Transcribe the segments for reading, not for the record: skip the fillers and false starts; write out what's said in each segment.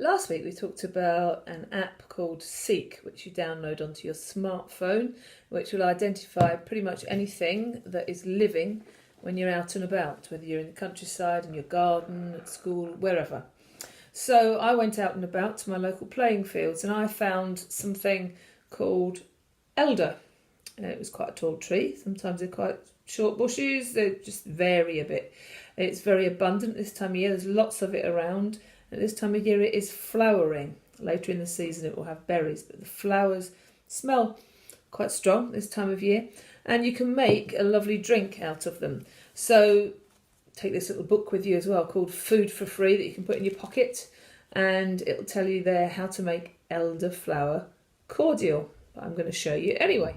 Last week we talked about an app called Seek, which you download onto your smartphone, which will identify pretty much anything that is living when you're out and about, whether you're in the countryside, in your garden, at school, wherever. So I went out and about to my local playing fields and I found something called elder. It was quite a tall tree. Sometimes they're quite short bushes. They just vary a bit. It's very abundant this time of year. There's lots of it around. At this time of year it is flowering. Later in the season it will have berries, but the flowers smell quite strong this time of year, and you can make a lovely drink out of them. So take this little book with you as well called Food for Free that you can put in your pocket, and it'll tell you there how to make elderflower cordial. But I'm going to show you anyway.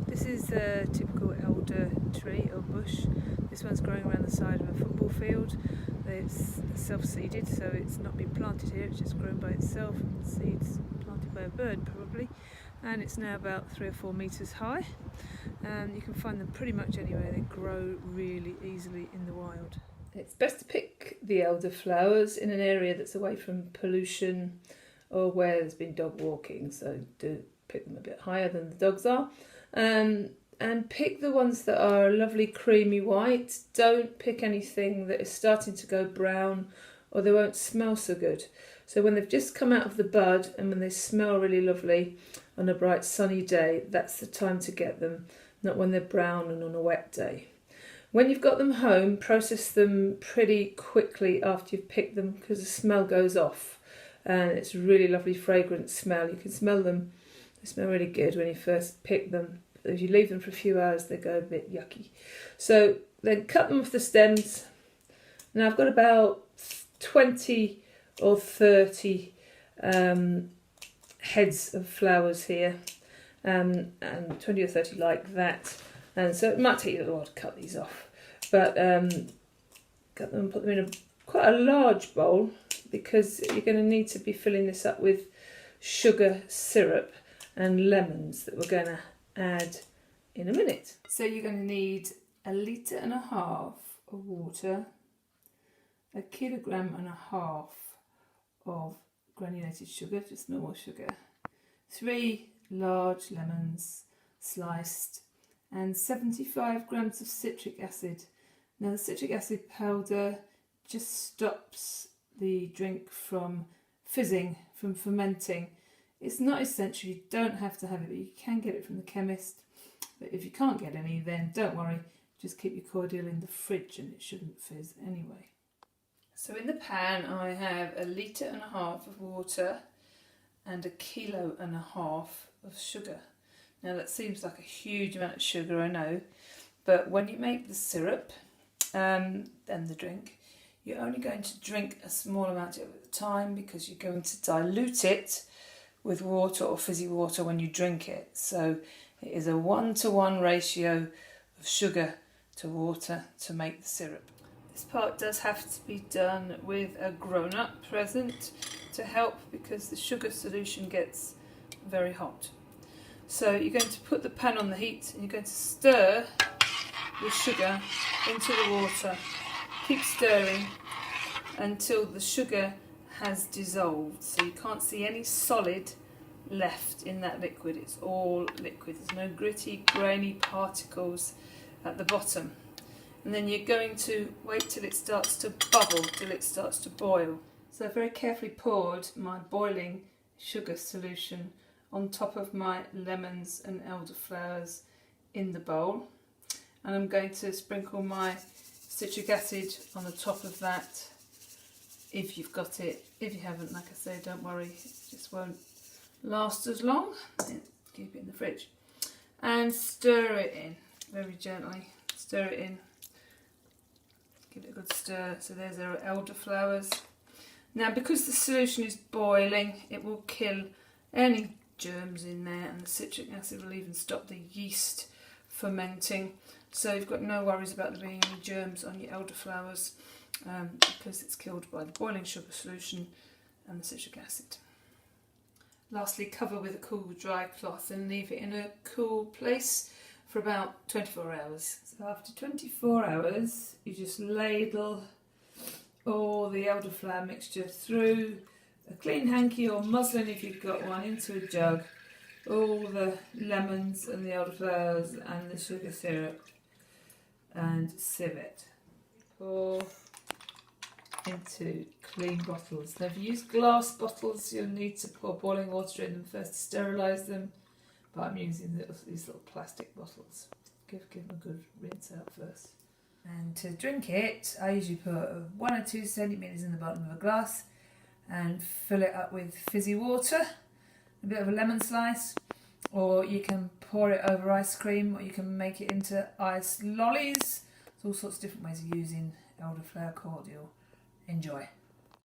This is a typical elder tree or bush. This one's growing around the side of a football field. It's self-seeded, so it's not been planted here, it's just grown by itself. Seeds planted by a bird probably. And it's now about 3 or 4 metres high. You can find them pretty much anywhere. They grow really easily in the wild. It's best to pick the elderflowers in an area that's away from pollution or where there's been dog walking, so do pick them a bit higher than the dogs are. And pick the ones that are lovely creamy white. Don't pick anything that is starting to go brown or they won't smell so good. So when they've just come out of the bud and when they smell really lovely on a bright sunny day, that's the time to get them, not when they're brown and on a wet day. When you've got them home, process them pretty quickly after you've picked them because the smell goes off and it's a really lovely fragrant smell. You can smell them, they smell really good when you first pick them. If you leave them for a few hours, they go a bit yucky. So then cut them off the stems. Now I've got about 20 or 30 heads of flowers here, and 20 or 30 like that. And so it might take you a little while to cut these off, but cut them and put them in quite a large bowl because you're going to need to be filling this up with sugar syrup and lemons that we're going to add in a minute. So you're going to need 1.5 litres of water, 1.5 kilograms of granulated sugar, just normal sugar, 3 large lemons sliced, and 75 grams of citric acid. Now the citric acid powder just stops the drink from fizzing, from fermenting. It's not essential, you don't have to have it, but you can get it from the chemist. But if you can't get any, then don't worry, just keep your cordial in the fridge and it shouldn't fizz anyway. So in the pan I have 1.5 litres of water and 1.5 kilos of sugar. Now that seems like a huge amount of sugar, I know, but when you make the syrup and the drink, you're only going to drink a small amount of it at a time because you're going to dilute it with water or fizzy water when you drink it. So it is a 1-to-1 ratio of sugar to water to make the syrup. This part does have to be done with a grown-up present to help because the sugar solution gets very hot. So you're going to put the pan on the heat and you're going to stir the sugar into the water. Keep stirring until the sugar has dissolved, so you can't see any solid left in that liquid. It's all liquid, there's no gritty grainy particles at the bottom. And then you're going to wait till it starts to bubble, till it starts to boil. So I've very carefully poured my boiling sugar solution on top of my lemons and elderflowers in the bowl, and I'm going to sprinkle my citric acid on the top of that if you've got it. If you haven't, like I say, don't worry, it just won't last as long. Keep it in the fridge and stir it in very gently. Stir it in, give it a good stir. So there's our elderflowers. Now because the solution is boiling, it will kill any germs in there, and the citric acid will even stop the yeast fermenting, so you've got no worries about there being any germs on your elderflowers because it's killed by the boiling sugar solution and the citric acid. Lastly, cover with a cool dry cloth and leave it in a cool place for about 24 hours. So after 24 hours you just ladle all the elderflower mixture through a clean hanky or muslin if you've got one into a jug, all the lemons and the elderflowers and the sugar syrup, and sieve it. Pour into clean bottles. Now if you use glass bottles you'll need to pour boiling water in them first to sterilise them, but I'm using these little plastic bottles. Give them a good rinse out first. And to drink it I usually put 1 or 2 centimetres in the bottom of a glass and fill it up with fizzy water, a bit of a lemon slice, or you can pour it over ice cream, or you can make it into ice lollies. There's all sorts of different ways of using elderflower cordial. Enjoy.